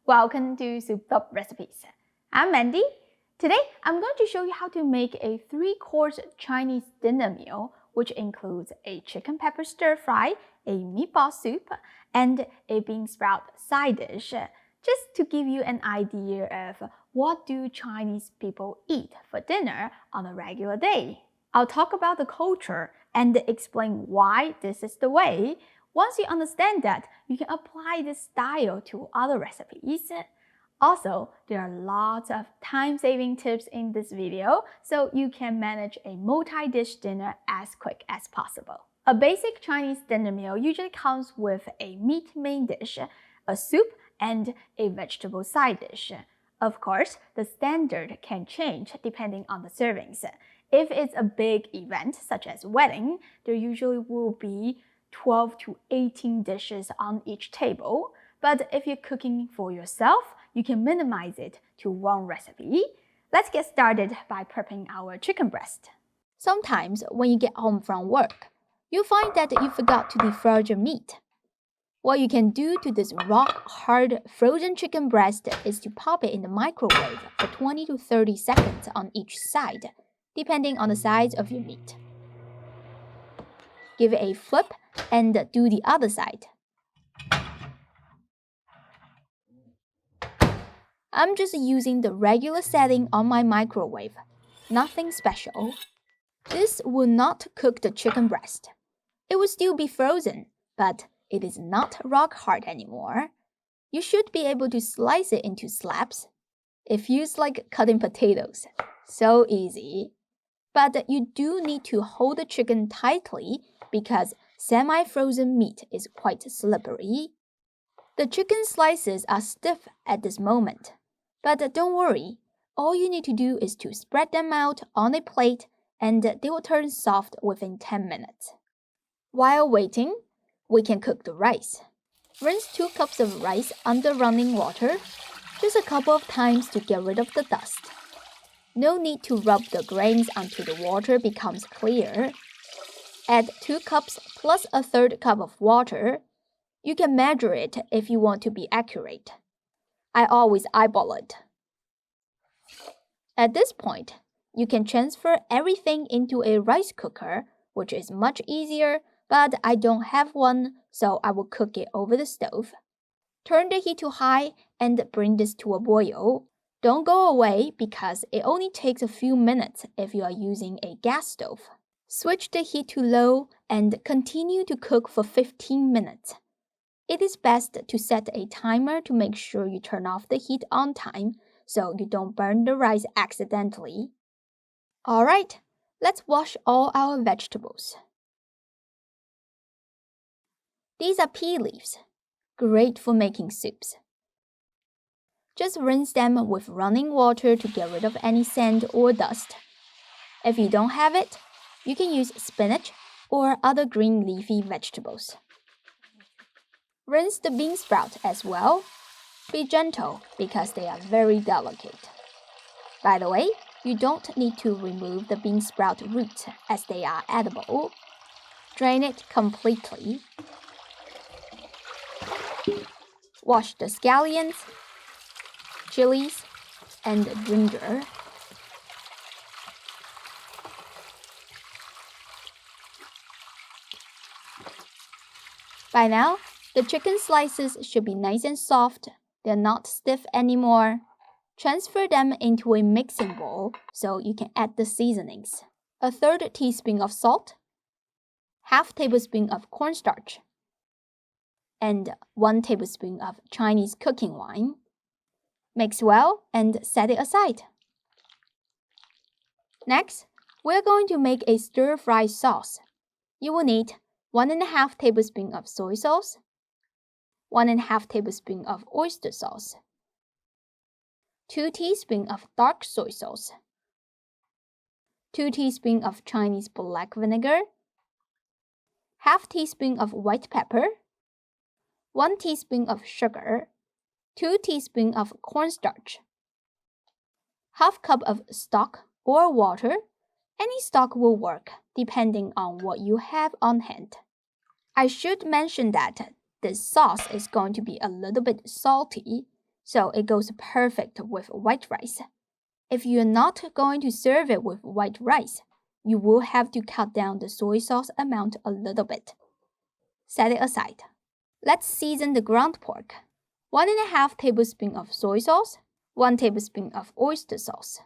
Welcome to Soup Top Recipes. I'm Mandy. Today, I'm going to show you how to make a 3-course Chinese dinner meal, which includes a chicken pepper stir fry, a meatball soup, and a bean sprout side dish, just to give you an idea of what do Chinese people eat for dinner on a regular day. I'll talk about the culture and explain why this is the way. Once you understand that, you can apply this style to other recipes. Also, there are lots of time-saving tips in this video, so you can manage a multi-dish dinner as quick as possible. A basic Chinese dinner meal usually comes with a meat main dish, a soup, and a vegetable side dish. Of course, the standard can change depending on the servings. If it's a big event, such as a wedding, there usually will be 12 to 18 dishes on each table. But if you're cooking for yourself, you can minimize it to one recipe. Let's get started by prepping our chicken breast. Sometimes when you get home from work, you'll find that you forgot to defrost your meat. What you can do to this rock-hard frozen chicken breast is to pop it in the microwave for 20 to 30 seconds on each side, depending on the size of your meat. Give it a flip and do the other side. I'm just using the regular setting on my microwave, nothing special. This will not cook the chicken breast. It will still be frozen, but it is not rock hard anymore. You should be able to slice it into slabs. It feels like cutting potatoes. So easy. But you do need to hold the chicken tightly because semi-frozen meat is quite slippery. The chicken slices are stiff at this moment, but don't worry. All you need to do is to spread them out on a plate and they will turn soft within 10 minutes. While waiting, we can cook the rice. Rinse 2 cups of rice under running water, just a couple of times to get rid of the dust. No need to rub the grains until the water becomes clear. Add 2 cups plus a 1/3 cup of water. You can measure it if you want to be accurate. I always eyeball it. At this point, you can transfer everything into a rice cooker, which is much easier, but I don't have one, so I will cook it over the stove. Turn the heat to high and bring this to a boil. Don't go away because it only takes a few minutes if you are using a gas stove. Switch the heat to low and continue to cook for 15 minutes. It is best to set a timer to make sure you turn off the heat on time so you don't burn the rice accidentally. Alright, let's wash all our vegetables. These are pea leaves, great for making soups. Just rinse them with running water to get rid of any sand or dust. If you don't have it, you can use spinach or other green leafy vegetables. Rinse the bean sprout as well. Be gentle because they are very delicate. By the way, you don't need to remove the bean sprout roots as they are edible. Drain it completely. Wash the scallions, chilies, and ginger. By now, the chicken slices should be nice and soft. They're not stiff anymore. Transfer them into a mixing bowl so you can add the seasonings. A 1/3 teaspoon of salt, 1/2 tablespoon of cornstarch, and 1 tablespoon of Chinese cooking wine. Mix well and set it aside. Next, we're going to make a stir-fry sauce. You will need 1½ tablespoon of soy sauce, 1½ tablespoon of oyster sauce, 2 teaspoons of dark soy sauce, 2 teaspoons of Chinese black vinegar, 1/2 teaspoon of white pepper, 1 teaspoon of sugar, 2 teaspoons of cornstarch, 1/2 cup of stock or water. Any stock will work, depending on what you have on hand. I should mention that this sauce is going to be a little bit salty. so it goes perfect with white rice. If you're not going to serve it with white rice, you will have to cut down the soy sauce amount a little bit. Set it aside. Let's season the ground pork. 1½ tablespoon of soy sauce, 1 tablespoon of oyster sauce,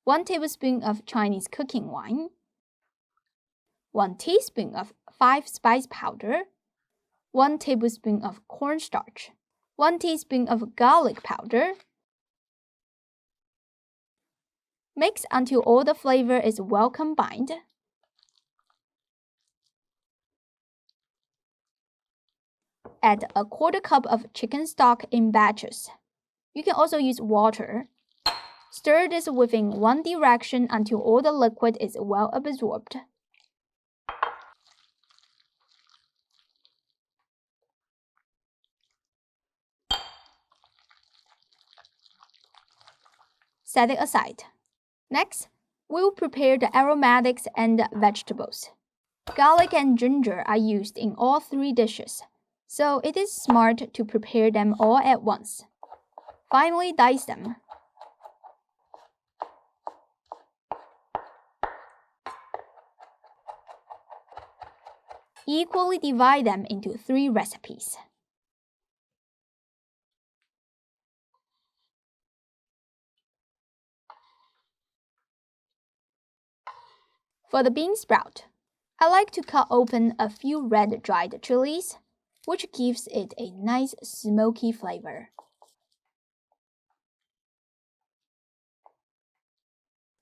1 tablespoon of Chinese cooking wine, 1 teaspoon of 5-spice powder, 1 tablespoon of cornstarch, 1 teaspoon of garlic powder. Mix until all the flavor is well combined. Add a 1/4 cup of chicken stock in batches. You can also use water. Stir this within one direction until all the liquid is well absorbed. Set it aside. Next, we'll prepare the aromatics and vegetables. Garlic and ginger are used in all 3 dishes, so it is smart to prepare them all at once. Finally, dice them. Equally divide them into 3 recipes. For the bean sprout, I like to cut open a few red dried chilies, which gives it a nice smoky flavor.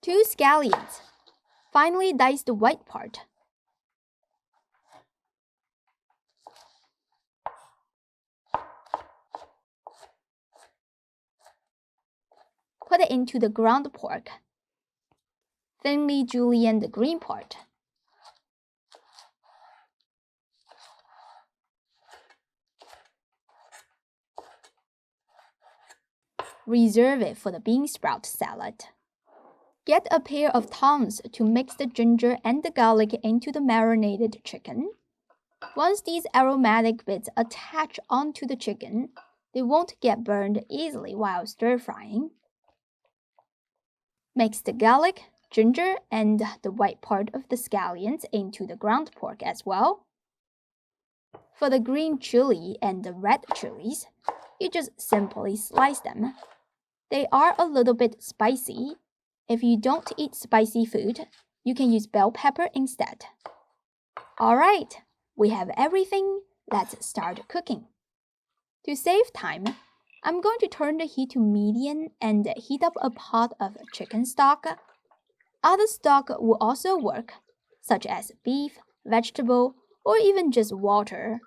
2 scallions. Finely dice the white part. Put it into the ground pork. Thinly julienne the green part. Reserve it for the bean sprout salad. Get a pair of tongs to mix the ginger and the garlic into the marinated chicken. Once these aromatic bits attach onto the chicken, they won't get burned easily while stir-frying. Mix the garlic, ginger, and the white part of the scallions into the ground pork as well. For the green chili and the red chilies, you just simply slice them. They are a little bit spicy. If you don't eat spicy food, you can use bell pepper instead. Alright, we have everything. Let's start cooking. To save time, I'm going to turn the heat to medium and heat up a pot of chicken stock. Other stock will also work, such as beef, vegetable, or even just water.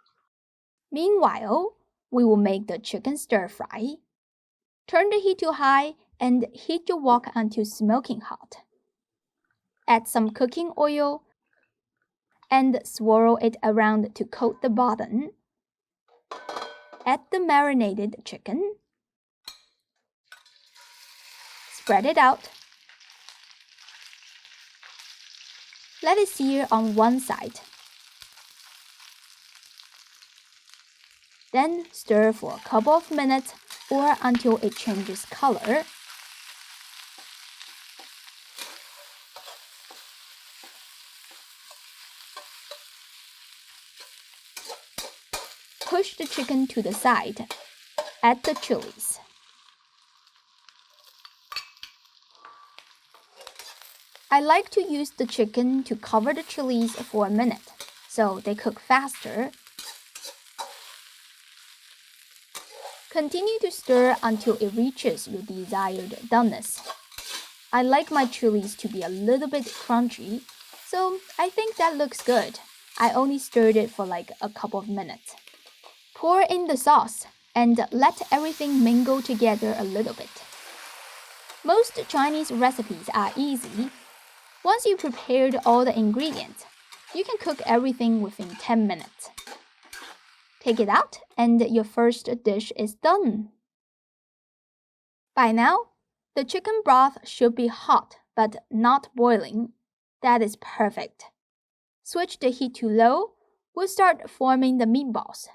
Meanwhile, we will make the chicken stir-fry. Turn the heat to high and heat your wok until smoking hot. Add some cooking oil and swirl it around to coat the bottom. Add the marinated chicken. Spread it out. Let it sear on one side. Then stir for a couple of minutes or until it changes color. Push the chicken to the side. Add the chilies. I like to use the chicken to cover the chilies for a minute, so they cook faster. Continue to stir until it reaches your desired doneness. I like my chilies to be a little bit crunchy, so I think that looks good. I only stirred it for like a couple of minutes. Pour in the sauce and let everything mingle together a little bit. Most Chinese recipes are easy. Once you prepared all the ingredients, you can cook everything within 10 minutes. Take it out and your first dish is done. By now, the chicken broth should be hot but not boiling. That is perfect. Switch the heat to low. We'll start forming the meatballs.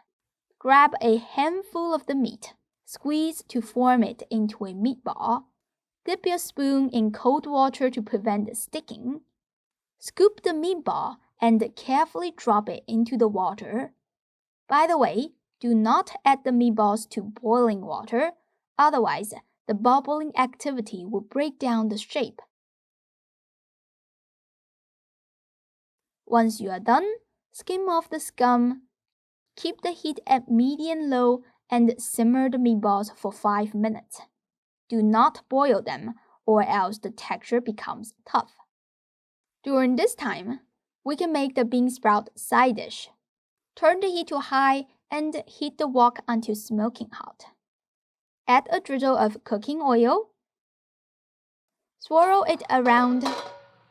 Grab a handful of the meat. Squeeze to form it into a meatball. Dip your spoon in cold water to prevent sticking. Scoop the meatball and carefully drop it into the water. By the way, do not add the meatballs to boiling water, otherwise the bubbling activity will break down the shape. Once you are done, skim off the scum. Keep the heat at medium-low and simmer the meatballs for 5 minutes. Do not boil them, or else the texture becomes tough. During this time, we can make the bean sprout side dish. Turn the heat to high and heat the wok until smoking hot. Add a drizzle of cooking oil. Swirl it around.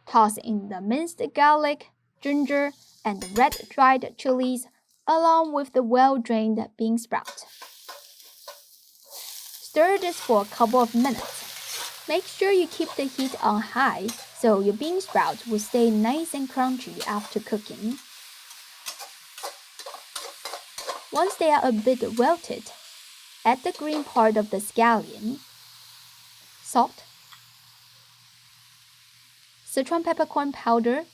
Toss in the minced garlic, ginger, and red dried chilies along with the well-drained bean sprout. Stir this for a couple of minutes. Make sure you keep the heat on high so your bean sprouts will stay nice and crunchy after cooking. Once they are a bit wilted, add the green part of the scallion, salt, Sichuan peppercorn powder,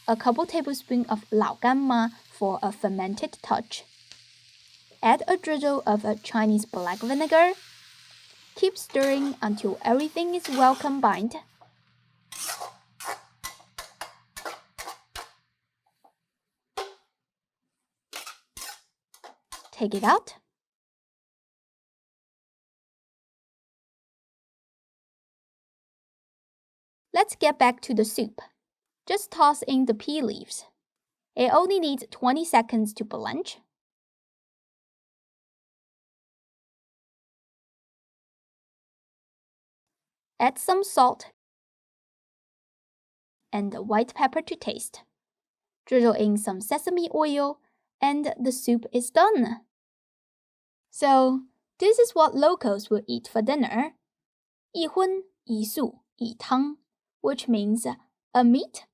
a couple tablespoons of 老干妈 for a fermented touch. Add a drizzle of Chinese black vinegar. Keep stirring until everything is well combined. Take it out. Let's get back to the soup. Just toss in the pea leaves. It only needs 20 seconds to blanch. Add some salt and white pepper to taste. Drizzle in some sesame oil, and the soup is done. So, this is what locals will eat for dinner. 一荤一素一汤, which means a meat,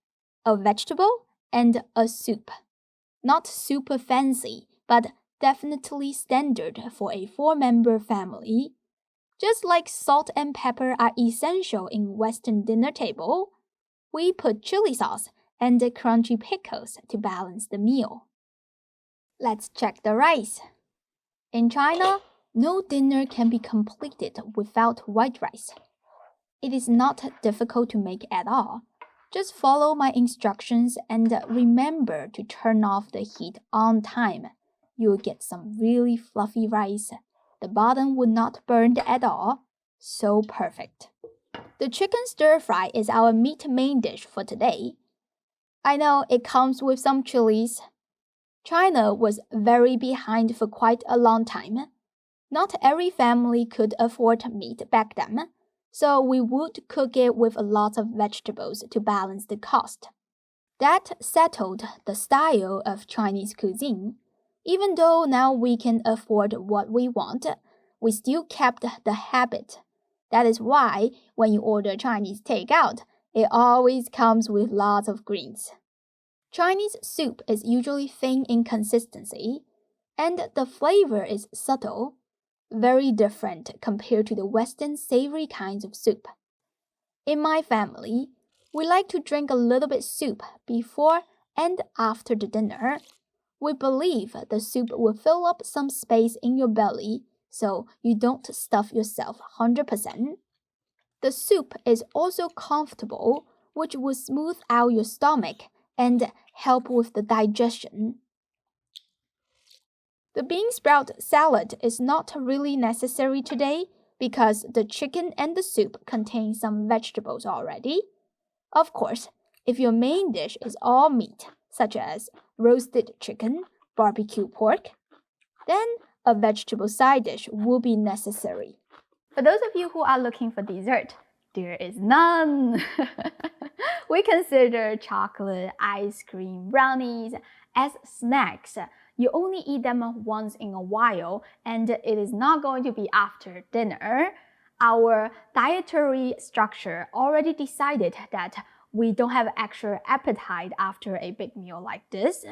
a vegetable, and a soup. Not super fancy, but definitely standard for a 4-member family. Just like salt and pepper are essential in Western dinner table, we put chili sauce and crunchy pickles to balance the meal. Let's check the rice. In China, no dinner can be completed without white rice. It is not difficult to make at all. Just follow my instructions and remember to turn off the heat on time. You'll get some really fluffy rice. The bottom would not burn at all. So perfect. The chicken stir fry is our meat main dish for today. I know it comes with some chilies. China was very behind for quite a long time. Not every family could afford meat back then, so we would cook it with a lot of vegetables to balance the cost. That settled the style of Chinese cuisine. Even though now we can afford what we want, we still kept the habit. That is why when you order Chinese takeout, it always comes with lots of greens. Chinese soup is usually thin in consistency, and the flavor is subtle, very different compared to the Western savory kinds of soup. In my family, we like to drink a little bit soup before and after the dinner. We believe the soup will fill up some space in your belly so you don't stuff yourself 100%. The soup is also comfortable, which will smooth out your stomach and help with the digestion. The bean sprout salad is not really necessary today because the chicken and the soup contain some vegetables already. Of course, if your main dish is all meat, such as roasted chicken, barbecue pork, then a vegetable side dish will be necessary. For those of you who are looking for dessert, there is none. We consider chocolate, ice cream, brownies as snacks. You only eat them once in a while, and it is not going to be after dinner. Our dietary structure already decided that we don't have extra appetite after a big meal like this.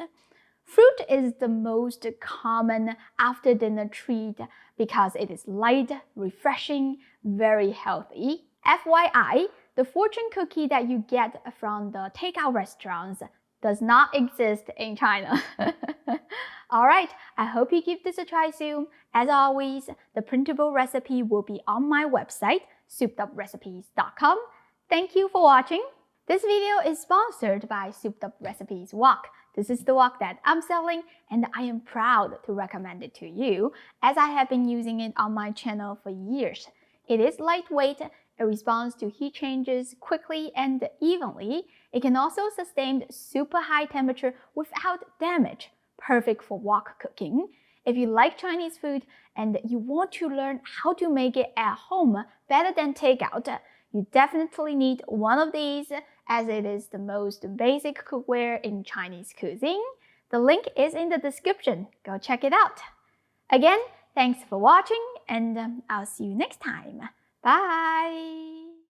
Fruit is the most common after-dinner treat because it is light, refreshing, very healthy. FYI, the fortune cookie that you get from the takeout restaurants does not exist in China. Alright, I hope you give this a try soon. As always, the printable recipe will be on my website, soupeduprecipes.com. Thank you for watching. This video is sponsored by Souped Up Recipes Wok. This is the wok that I'm selling and I am proud to recommend it to you as I have been using it on my channel for years. It is lightweight, it responds to heat changes quickly and evenly. It can also sustain super high temperature without damage, perfect for wok cooking. If you like Chinese food and you want to learn how to make it at home better than takeout, you definitely need one of these as it is the most basic cookware in Chinese cuisine. The link is in the description. Go check it out. Again, thanks for watching and I'll see you next time. Bye!